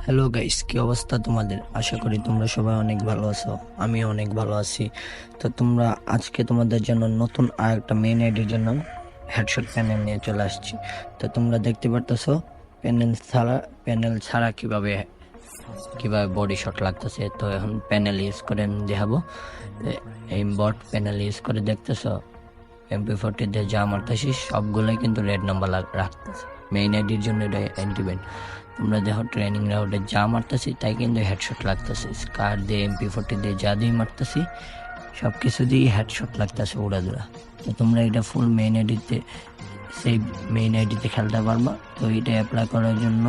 Hello guys, কি অবস্থা তোমাদের? আশা করি তোমরা সবাই অনেক ভালো আছো। আমি অনেক ভালো আছি। তো তোমরা আজকে তোমাদের জন্য নতুন আর একটা মেইন আইডির জন্য হেডশট প্যানেল নিয়ে চলে আসছি। তো তোমরা দেখতে পারতেছো প্যানেল ছাড়া কিভাবে বডি শট লাগতেছে। তো এখন প্যানেল ইউজ করে আমি দেখাবো। এই বট প্যানেল ইউজ করে দেখতেছো MP40 দিয়ে যা মারতেছি সবগুলোই কিন্তু রেড নাম্বার রাখতেছে। মেইন আইডির জন্য এটা অ্যান্টিবেন। তোমরা দেখো ট্রেনিং রাউন্ডে যা মারতেছি তাই কিন্তু হেডশট লাগতেছে। স্কার দিয়ে MP40 দিয়ে যা দিয়ে মারতেছি সব কিছু দিয়ে হেডশট লাগতেছে উড়াদুরা। তো তোমরা এটা ফুল মেইন আইডিতে খেলতে পারবা। তো এটা অ্যাপ্লাই করার জন্য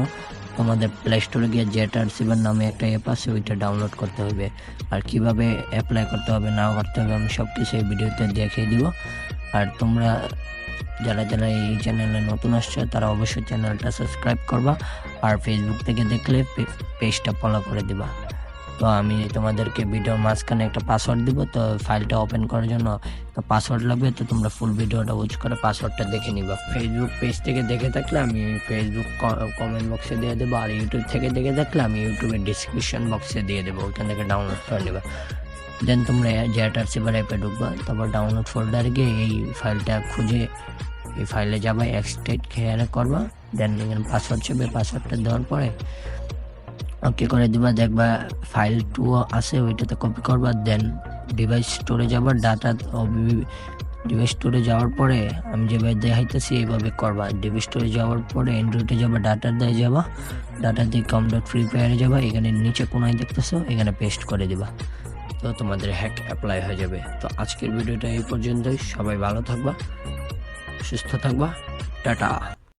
তোমাদের প্লে স্টোরে গিয়ে জেটার নামে একটা অ্যাপ আছে, ওইটা ডাউনলোড করতে হবে। আর কিভাবে অ্যাপ্লাই করতে হবে না করতে হবে আমি সব কিছু এই ভিডিওতে দেখিয়ে দিব। আর তোমরা যারা যারা এই চ্যানেলে নতুন আসছে তারা অবশ্যই চ্যানেলটা সাবস্ক্রাইব করবা। আর ফেসবুক থেকে দেখলে পেজটা ফলো করে দিবা। তো আমি তোমাদেরকে ভিডিওর মাঝখানে একটা পাসওয়ার্ড দিব। তো ফাইলটা ওপেন করার জন্য তো পাসওয়ার্ড লাগবে। তো তোমরা ফুল ভিডিওটা ওয়াচ করে পাসওয়ার্ডটা দেখে নিবা। ফেসবুক পেজ থেকে দেখে থাকলে আমি ফেসবুক কমেন্ট বক্সে দিয়ে দেবো। আর ইউটিউব থেকে দেখে থাকলে আমি ইউটিউবের ডিসক্রিপশন বক্সে দিয়ে দেবো, ওইখান থেকে ডাউনলোড করে নেবা। দেন তোমরা জেটার সিভার অ্যাপে ঢুকবা, তারপর ডাউনলোড ফোল্ডারে গিয়ে এই ফাইলটা খুঁজে এই ফাইলে যাবা, এক্সট্রাক্ট খেয়াল করবা। দেন এখানে পাসওয়ার্ড চাইবে, পাসওয়ার্ডটা দেওয়ার পরে ওকে করে দিবা। দেখবা ফাইল 2 আছে, ওইটাতে কপি করবা। দেন ডিভাইস স্টোরে যাবা, ডিভাইস স্টোরে যাওয়ার পরে আমি যেভাবে দেখাইতেছি এইভাবে করবা। ডিভাইস স্টোরে যাওয়ার পরে অ্যান্ড্রয়েডে যাবা, ডাটা দিয়ে যাবা, ডাটা দিয়ে কম.ফ্রি ফায়ারে যাবা। এখানে নিচে কোনায় দেখতেছো, এখানে পেস্ট করে দিবা। তো তোমাদের হ্যাক অ্যাপ্লাই হয়ে যাবে। তো আজকের ভিডিওটা এই পর্যন্তই। সবাই ভালো থাকবা, সুস্থ থাকবা, টাটা।